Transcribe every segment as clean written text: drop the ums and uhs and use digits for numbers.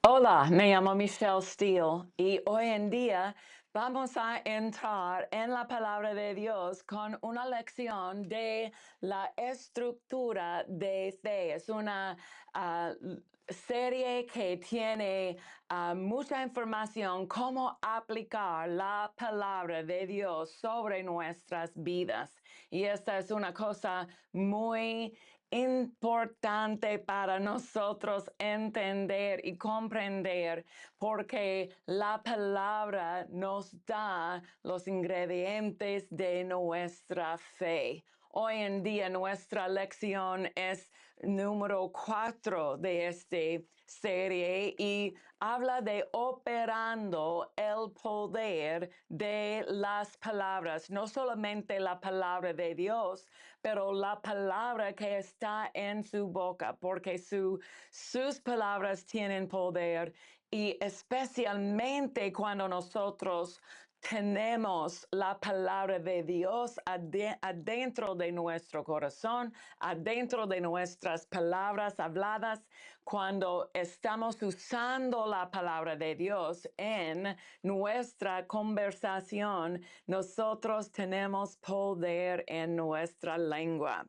Hola, me llamo Michelle Steele y hoy en día vamos a entrar en la palabra de Dios con una lección de la estructura de fe. Es una serie que tiene mucha información cómo aplicar la palabra de Dios sobre nuestras vidas. Y esta es una cosa muy importante para nosotros entender y comprender porque la palabra nos da los ingredientes de nuestra fe. Hoy en día nuestra lección es número 4 de esta serie y habla de operando el poder de las palabras, no solamente la palabra de Dios, pero la palabra que está en su boca, porque sus palabras tienen poder y especialmente cuando nosotros tenemos la palabra de Dios adentro de nuestro corazón, adentro de nuestras palabras habladas, cuando estamos usando la palabra de Dios en nuestra conversación, nosotros tenemos poder en nuestra lengua.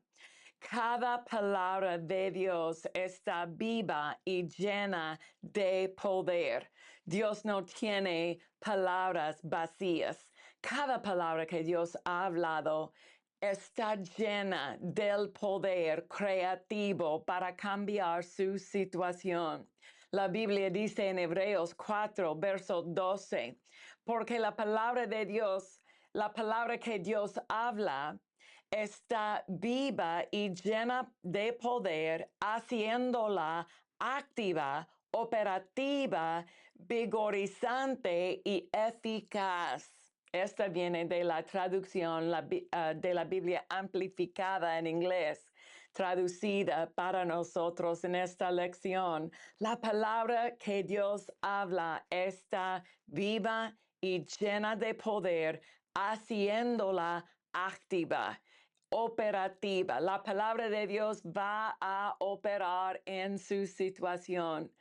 Cada palabra de Dios está viva y llena de poder. Dios no tiene palabras vacías. Cada palabra que Dios ha hablado está llena del poder creativo para cambiar su situación. La Biblia dice en Hebreos 4, verso 12, porque la palabra de Dios, la palabra que Dios habla, está viva y llena de poder, haciéndola activa, operativa, vigorizante y eficaz. Esta viene de la traducción de la Biblia amplificada en inglés, traducida para nosotros en esta lección. La palabra que Dios habla está viva y llena de poder, haciéndola activa, operativa. La palabra de Dios va a operar en su situación,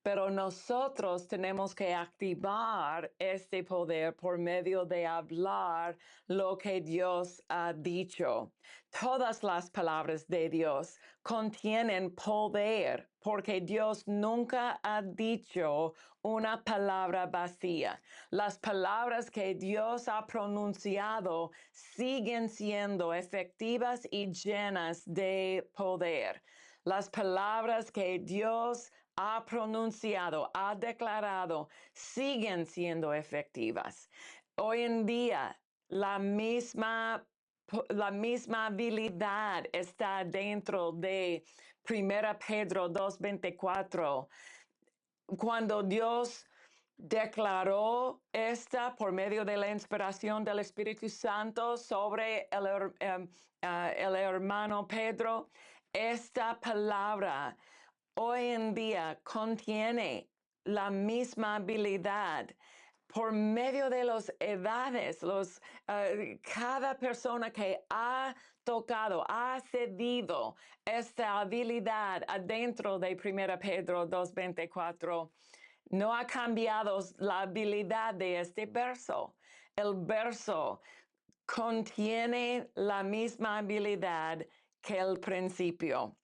pero nosotros tenemos que activar este poder por medio de hablar lo que Dios ha dicho. Todas las palabras de Dios contienen poder porque Dios nunca ha dicho una palabra vacía. Las palabras que Dios ha pronunciado siguen siendo efectivas y llenas de poder. Las palabras que Dios ha pronunciado, ha declarado, siguen siendo efectivas. Hoy en día, la misma habilidad está dentro de 1 Pedro 2:24. Cuando Dios declaró esta por medio de la inspiración del Espíritu Santo sobre el hermano Pedro, esta palabra hoy en día contiene la misma habilidad por medio de las edades, cada persona que ha tocado, ha cedido esta habilidad adentro de 1 Pedro 2:24, no ha cambiado la habilidad de este verso. El verso contiene la misma habilidad que el principio.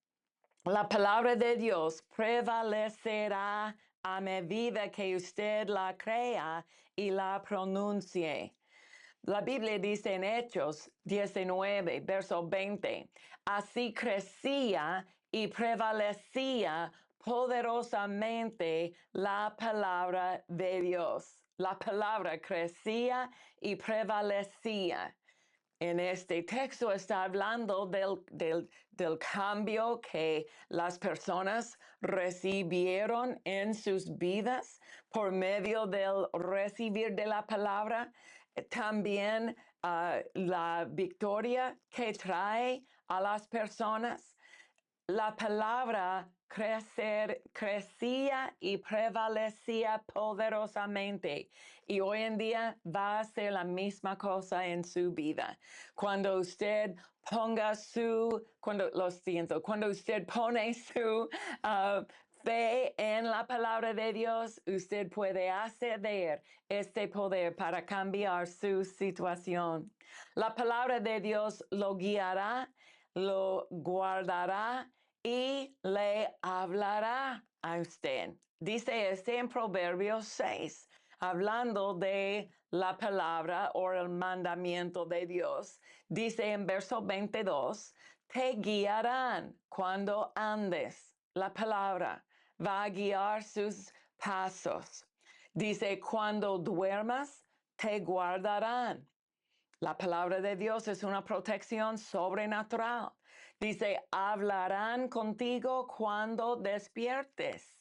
La palabra de Dios prevalecerá a medida que usted la crea y la pronuncie. La Biblia dice en Hechos 19, verso 20, así crecía y prevalecía poderosamente la palabra de Dios. La palabra crecía y prevalecía. En este texto está hablando del cambio que las personas recibieron en sus vidas por medio del recibir de la palabra. También la victoria que trae a las personas. La palabra crecía y prevalecía poderosamente. Y hoy en día va a ser la misma cosa en su vida. Cuando usted cuando usted pone su fe en la palabra de Dios, usted puede acceder este poder para cambiar su situación. La palabra de Dios lo guiará, lo guardará y le hablará a usted. Dice este en Proverbios 6, hablando de la palabra o el mandamiento de Dios. Dice en verso 22, te guiarán cuando andes. La palabra va a guiar sus pasos. Dice, cuando duermas, te guardarán. La palabra de Dios es una protección sobrenatural. Dice, hablarán contigo cuando despiertes,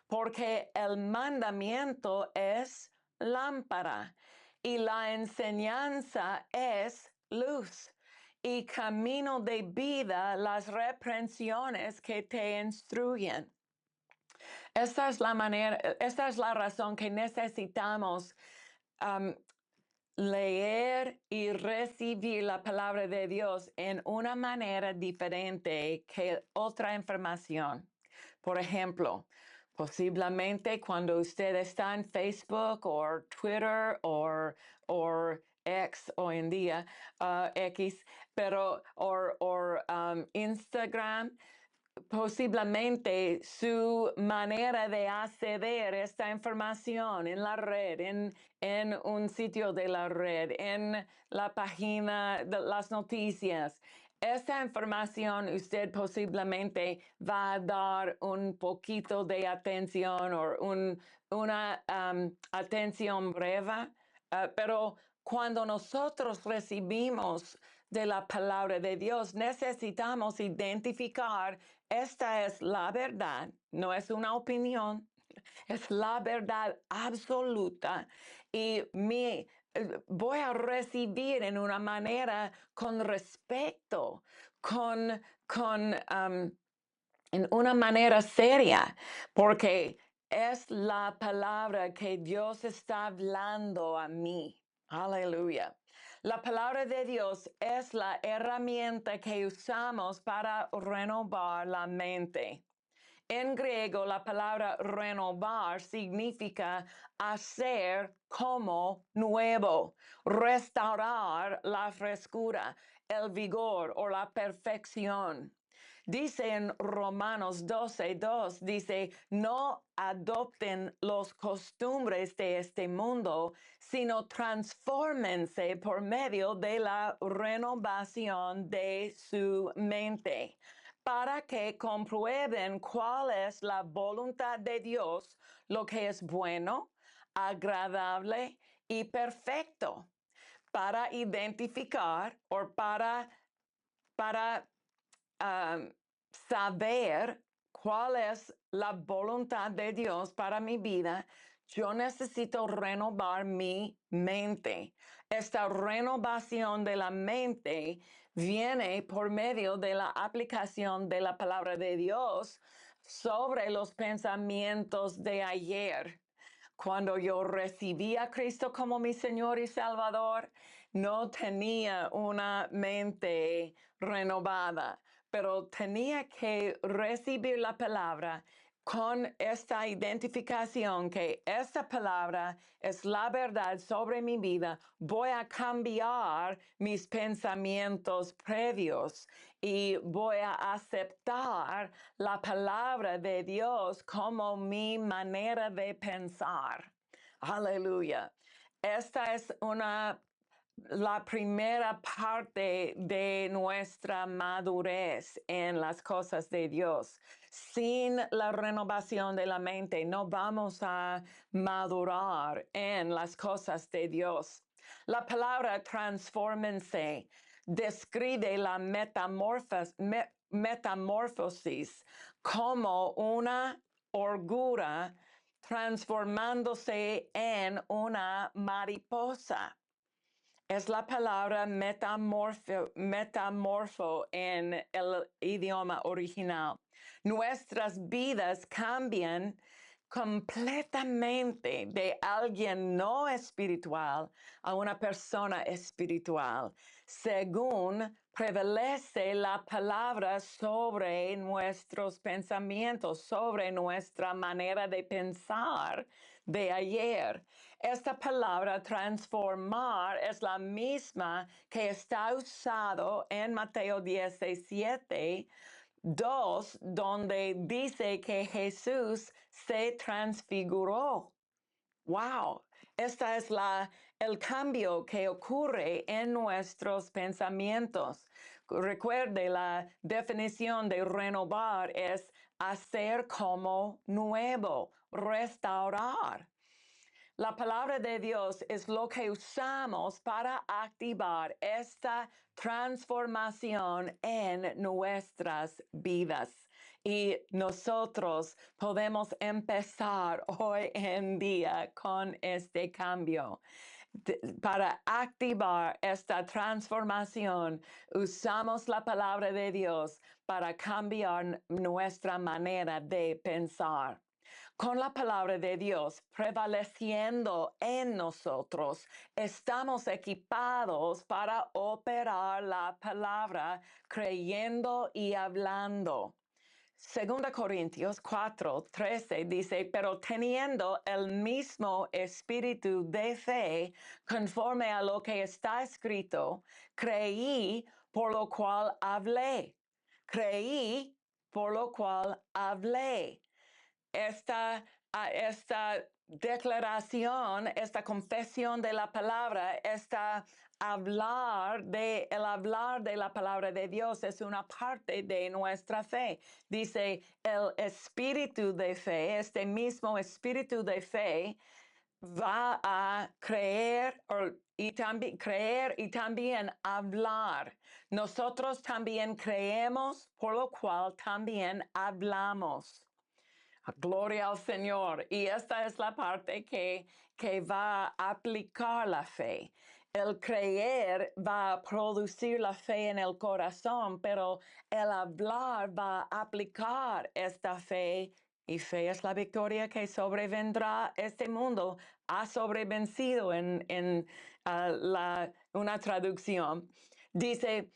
porque el mandamiento es lámpara y la enseñanza es luz y camino de vida las reprensiones que te instruyen. Esta es la razón que necesitamos um, leer y recibir la palabra de Dios en una manera diferente que otra información. Por ejemplo, posiblemente cuando usted está en Facebook o Twitter o X hoy en día, X, pero o Instagram, posiblemente su manera de acceder a esta información en la red, en un sitio de la red, en la página de las noticias. Esta información usted posiblemente va a dar un poquito de atención o una atención breve, pero cuando nosotros recibimos de la palabra de Dios, necesitamos identificar esta es la verdad, no es una opinión, es la verdad absoluta y voy a recibir en una manera con respeto, en una manera seria, porque es la palabra que Dios está hablando a mí. Aleluya. La palabra de Dios es la herramienta que usamos para renovar la mente. En griego, la palabra renovar significa hacer como nuevo, restaurar la frescura, el vigor o la perfección. Dice en Romanos 12:2, dice, no adopten los costumbres de este mundo, sino transfórmense por medio de la renovación de su mente para que comprueben cuál es la voluntad de Dios, lo que es bueno, agradable y perfecto, para identificar o para saber cuál es la voluntad de Dios para mi vida, yo necesito renovar mi mente. Esta renovación de la mente viene por medio de la aplicación de la palabra de Dios sobre los pensamientos de ayer. Cuando yo recibí a Cristo como mi Señor y Salvador, no tenía una mente renovada, pero tenía que recibir la palabra con esta identificación que esta palabra es la verdad sobre mi vida. Voy a cambiar mis pensamientos previos y voy a aceptar la palabra de Dios como mi manera de pensar. Aleluya. Esta es la primera parte de nuestra madurez en las cosas de Dios. Sin la renovación de la mente, no vamos a madurar en las cosas de Dios. La palabra transfórmense describe la metamorfosis como una orgura transformándose en una mariposa. Es la palabra metamorfo en el idioma original. Nuestras vidas cambian completamente de alguien no espiritual a una persona espiritual, según prevalece la palabra sobre nuestros pensamientos, sobre nuestra manera de pensar de ayer. Esta palabra transformar es la misma que está usado en Mateo 17, 2, donde dice que Jesús se transfiguró. Wow, esta es el cambio que ocurre en nuestros pensamientos. Recuerde, la definición de renovar es hacer como nuevo, restaurar. La palabra de Dios es lo que usamos para activar esta transformación en nuestras vidas. Y nosotros podemos empezar hoy en día con este cambio. Para activar esta transformación, usamos la palabra de Dios para cambiar nuestra manera de pensar. Con la palabra de Dios prevaleciendo en nosotros, estamos equipados para operar la palabra creyendo y hablando. 2 Corintios 4:13 dice, pero teniendo el mismo espíritu de fe, conforme a lo que está escrito, creí, por lo cual hablé. Creí, por lo cual hablé. Esta declaración, esta confesión de la palabra, el hablar de la palabra de Dios es una parte de nuestra fe. Dice el espíritu de fe, este mismo espíritu de fe va a creer y también hablar. Nosotros también creemos, por lo cual también hablamos. Gloria al Señor. Y esta es la parte que va a aplicar la fe. El creer va a producir la fe en el corazón, pero el hablar va a aplicar esta fe. Y fe es la victoria que sobrevendrá. Este mundo ha sobrevencido en una traducción. Dice,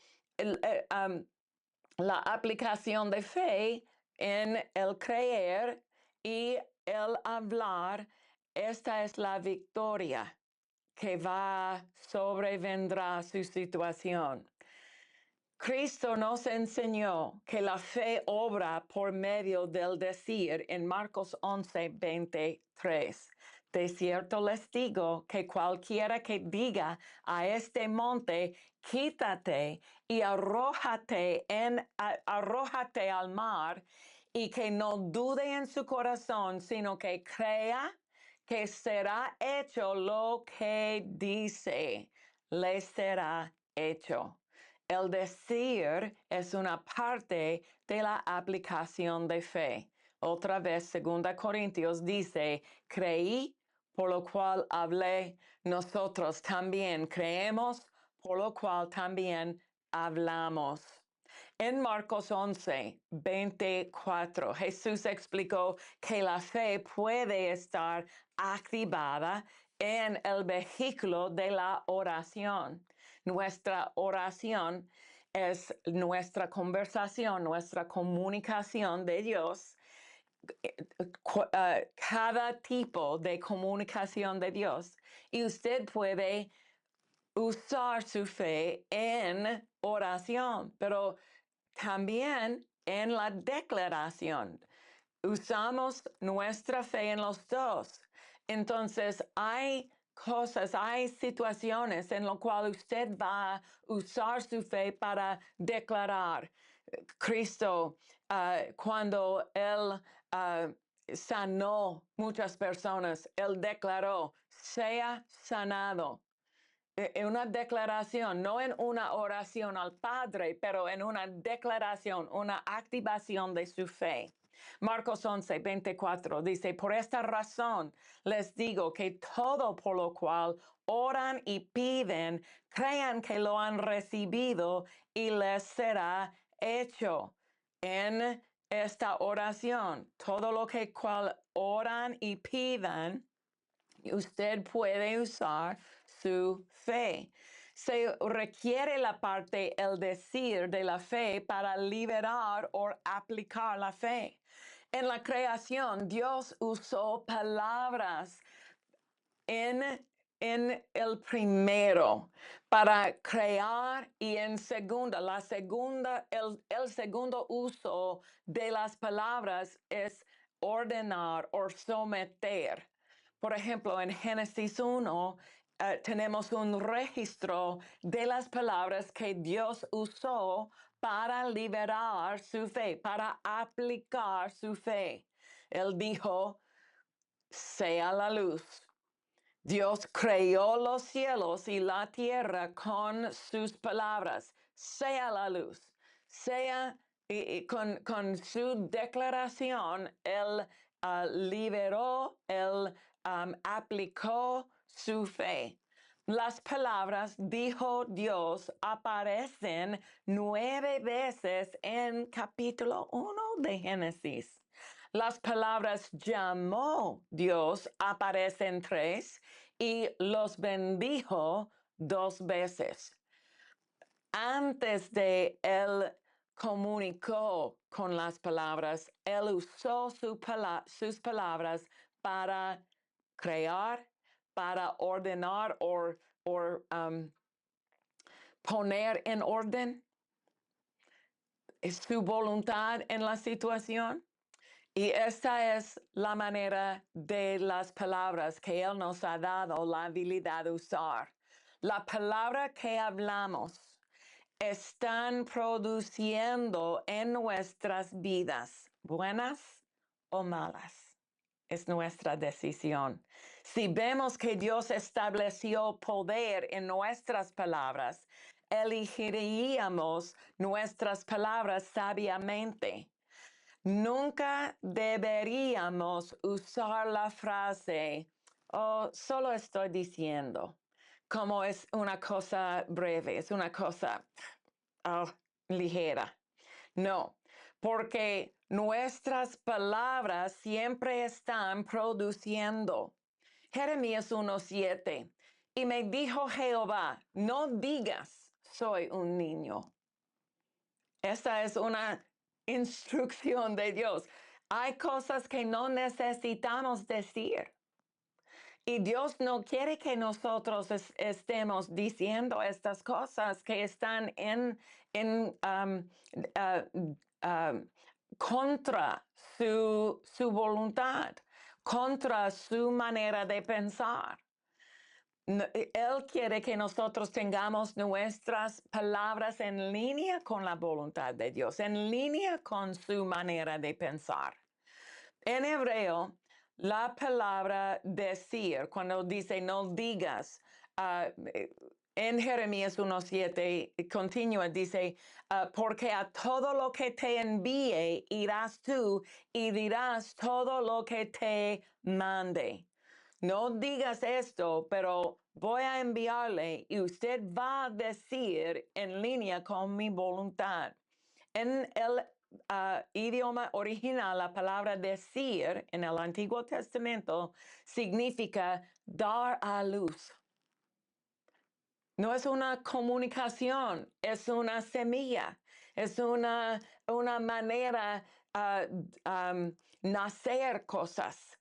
la aplicación de fe en el creer y el hablar, esta es la victoria que va sobrevendrá su situación. Cristo nos enseñó que la fe obra por medio del decir en Marcos 11:23. De cierto les digo que cualquiera que diga a este monte, quítate y arrójate al mar, y que no dude en su corazón, sino que crea que será hecho lo que dice, le será hecho. El decir es una parte de la aplicación de fe. Otra vez, 2 Corintios dice, creí, por lo cual hablé. Nosotros también creemos, por lo cual también hablamos. En Marcos 11:24, Jesús explicó que la fe puede estar activada en el vehículo de la oración. Nuestra oración es nuestra conversación, nuestra comunicación de Dios. Cada tipo de comunicación de Dios. Y usted puede usar su fe en oración, pero también en la declaración. Usamos nuestra fe en los dos. Entonces, hay cosas, hay situaciones en las cuales usted va a usar su fe para declarar. Cristo, cuando Él sanó muchas personas, Él declaró, sea sanado. En una declaración, no en una oración al Padre, pero en una declaración, una activación de su fe. Marcos 11:24 dice, por esta razón les digo que todo por lo cual oran y piden, crean que lo han recibido y les será hecho. En esta oración. Todo lo que cual oran y pidan, usted puede usar su fe. Se requiere la parte, el decir de la fe para liberar o aplicar la fe. En la creación, Dios usó palabras en el primero para crear y en segunda, el segundo uso de las palabras es ordenar o someter. Por ejemplo, en Génesis 1 tenemos un registro de las palabras que Dios usó para liberar su fe, para aplicar su fe. Él dijo, sea la luz. Dios creó los cielos y la tierra con sus palabras. Sea la luz. Sea y con su declaración, Él liberó, Él aplicó su fe. Las palabras dijo Dios aparecen 9 veces en capítulo 1 de Génesis. Las palabras llamó Dios aparecen 3 y los bendijo 2 veces. Antes de él comunicó con las palabras, él usó sus palabras para crear, para ordenar o poner en orden su voluntad en la situación. Y esta es la manera de las palabras que Él nos ha dado la habilidad de usar. La palabra que hablamos están produciendo en nuestras vidas, buenas o malas. Es nuestra decisión. Si vemos que Dios estableció poder en nuestras palabras, elegiríamos nuestras palabras sabiamente. Nunca deberíamos usar la frase, oh, solo estoy diciendo, como es una cosa breve, es una cosa oh, ligera. No, porque nuestras palabras siempre están produciendo. Jeremías 1:7. Y me dijo Jehová, no digas, soy un niño. Esta es una instrucción de Dios. Hay cosas que no necesitamos decir. Y Dios no quiere que nosotros estemos diciendo estas cosas que están en contra su voluntad, contra su manera de pensar. Él quiere que nosotros tengamos nuestras palabras en línea con la voluntad de Dios, en línea con su manera de pensar. En hebreo, la palabra decir, cuando dice no digas, en Jeremías 1:7 continúa, dice, porque a todo lo que te envíe irás tú y dirás todo lo que te mande. No digas esto, pero voy a enviarle y usted va a decir en línea con mi voluntad. En el idioma original, la palabra decir en el Antiguo Testamento significa dar a luz. No es una comunicación, es una semilla, es una manera nacer cosas,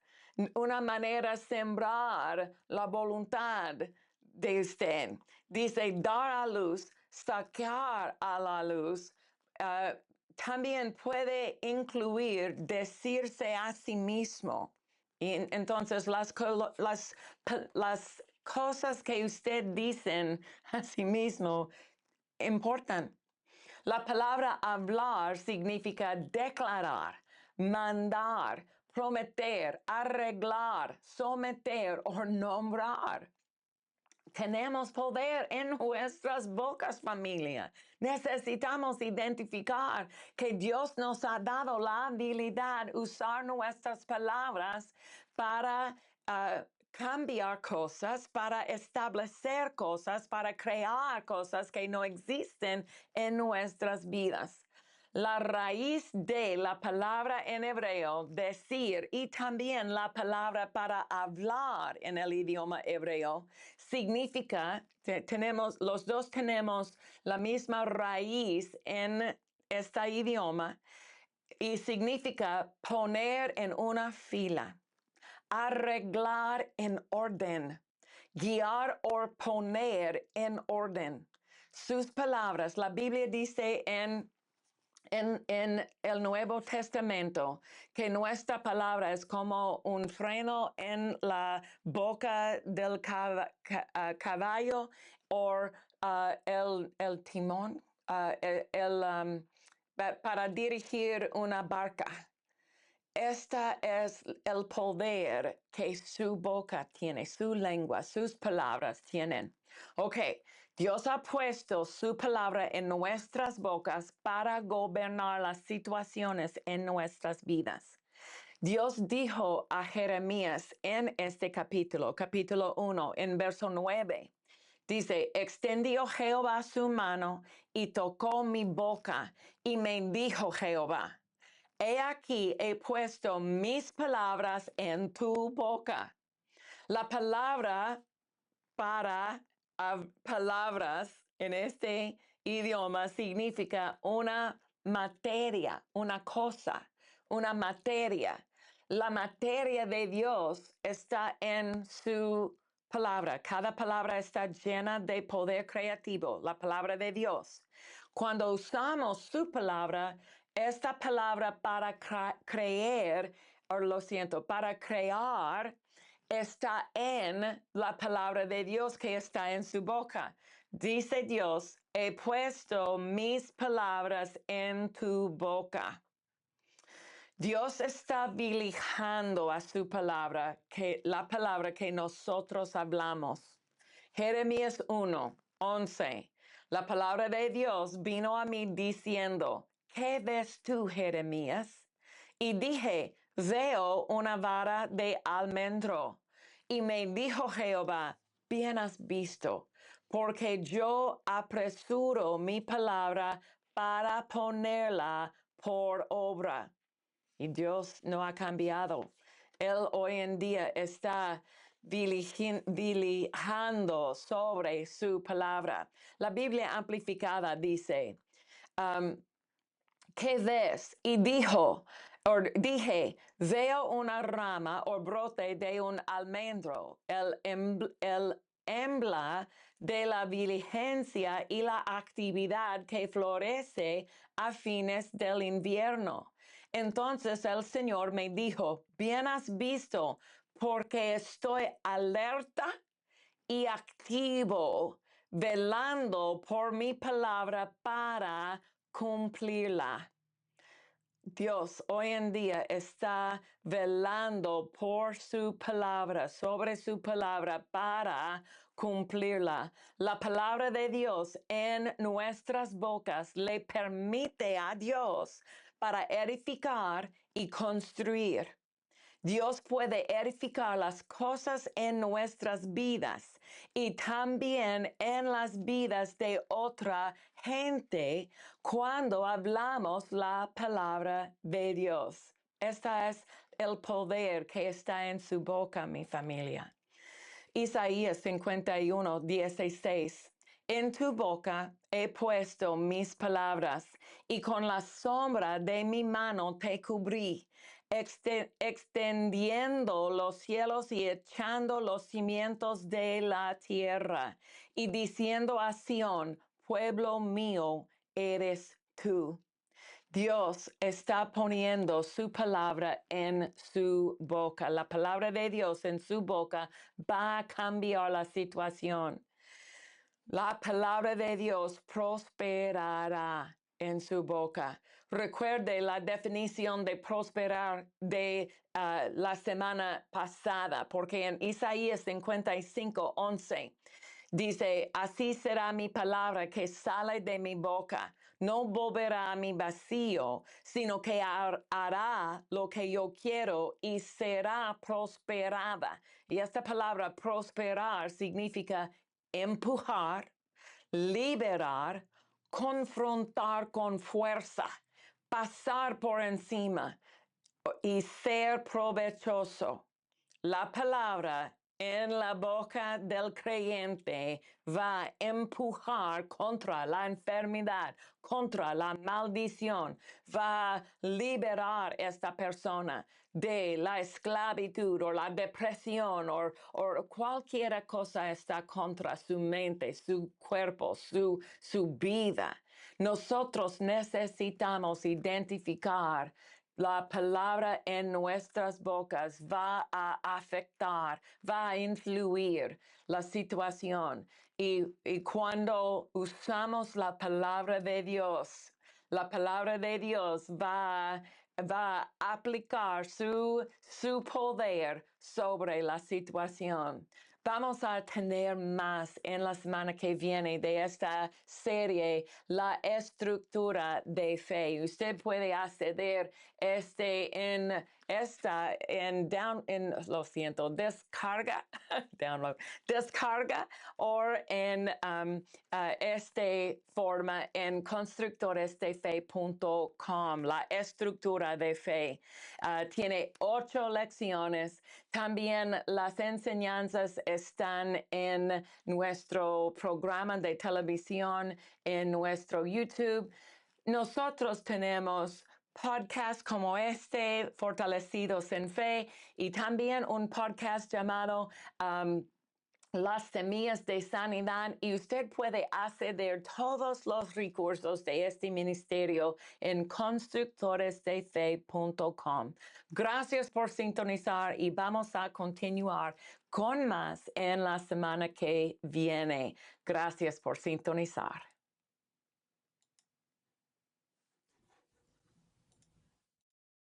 una manera sembrar la voluntad de usted. Dice dar a luz, sacar a la luz. También puede incluir decirse a sí mismo. Y entonces las cosas que usted dicen a sí mismo importan. La palabra hablar significa declarar, mandar, prometer, arreglar, someter o nombrar. Tenemos poder en nuestras bocas, familia. Necesitamos identificar que Dios nos ha dado la habilidad de usar nuestras palabras para cambiar cosas, para establecer cosas, para crear cosas que no existen en nuestras vidas. La raíz de la palabra en hebreo, decir, y también la palabra para hablar en el idioma hebreo, significa, los dos tenemos la misma raíz en este idioma y significa poner en una fila, arreglar en orden, guiar o poner en orden. Sus palabras, la Biblia dice en el Nuevo Testamento que nuestra palabra es como un freno en la boca del caballo o el timón, para dirigir una barca. Esta es el poder que su boca tiene, su lengua, sus palabras tienen. Ok, Dios ha puesto su palabra en nuestras bocas para gobernar las situaciones en nuestras vidas. Dios dijo a Jeremías en este capítulo 1, en verso 9, dice, extendió Jehová su mano y tocó mi boca y me dijo Jehová, he aquí he puesto mis palabras en tu boca. La palabra para palabras en este idioma significa una materia, una cosa, una materia. La materia de Dios está en su palabra. Cada palabra está llena de poder creativo, la palabra de Dios. Cuando usamos su palabra, esta palabra para creer, o lo siento, para crear, está en la palabra de Dios que está en su boca. Dice Dios, he puesto mis palabras en tu boca. Dios está dilijando a su palabra, la palabra que nosotros hablamos. Jeremías 1:11. La palabra de Dios vino a mí diciendo, ¿qué ves tú, Jeremías? Y dije, veo una vara de almendro. Y me dijo Jehová, bien has visto, porque yo apresuro mi palabra para ponerla por obra. Y Dios no ha cambiado. Él hoy en día está dilijando sobre su palabra. La Biblia amplificada dice, ¿qué ves? Y dije, veo una rama o brote de un almendro, el embla de la diligencia y la actividad que florece a fines del invierno. Entonces el Señor me dijo, bien has visto, porque estoy alerta y activo, velando por mi palabra para cumplirla. Dios hoy en día está velando por su palabra, sobre su palabra para cumplirla. La palabra de Dios en nuestras bocas le permite a Dios para edificar y construir. Dios puede edificar las cosas en nuestras vidas y también en las vidas de otra gente cuando hablamos la palabra de Dios. Este es el poder que está en su boca, mi familia. Isaías 51:16. En tu boca he puesto mis palabras y con la sombra de mi mano te cubrí, extendiendo los cielos y echando los cimientos de la tierra y diciendo a Sión, pueblo mío eres tú. Dios está poniendo su palabra en su boca. La palabra de Dios en su boca va a cambiar la situación. La palabra de Dios prosperará en su boca. Recuerde la definición de prosperar de la semana pasada, porque en Isaías 55:11 dice, así será mi palabra que sale de mi boca. No volverá a mi vacío, sino que hará lo que yo quiero y será prosperada. Y esta palabra prosperar significa empujar, liberar, confrontar con fuerza, pasar por encima y ser provechoso. La palabra en la boca del creyente va a empujar contra la enfermedad, contra la maldición, va a liberar a esta persona de la esclavitud o la depresión o cualquier cosa está contra su mente, su cuerpo, su vida. Nosotros necesitamos identificar la palabra en nuestras bocas va a afectar, va a influir la situación. Y cuando usamos la palabra de Dios, la palabra de Dios va a aplicar su poder sobre la situación. Vamos a tener más en la semana que viene de esta serie, La estructura de fe. Usted puede acceder lo siento, descarga, download, descarga o en forma en constructoresdefe.com, la estructura de fe. Tiene 8 lecciones. También las enseñanzas están en nuestro programa de televisión, en nuestro YouTube. Nosotros tenemos podcasts como Fortalecidos en Fe, y también un podcast llamado Las Semillas de Sanidad, y usted puede acceder todos los recursos de este ministerio en constructoresdefe.com. Gracias por sintonizar y vamos a continuar con más en la semana que viene. Gracias por sintonizar.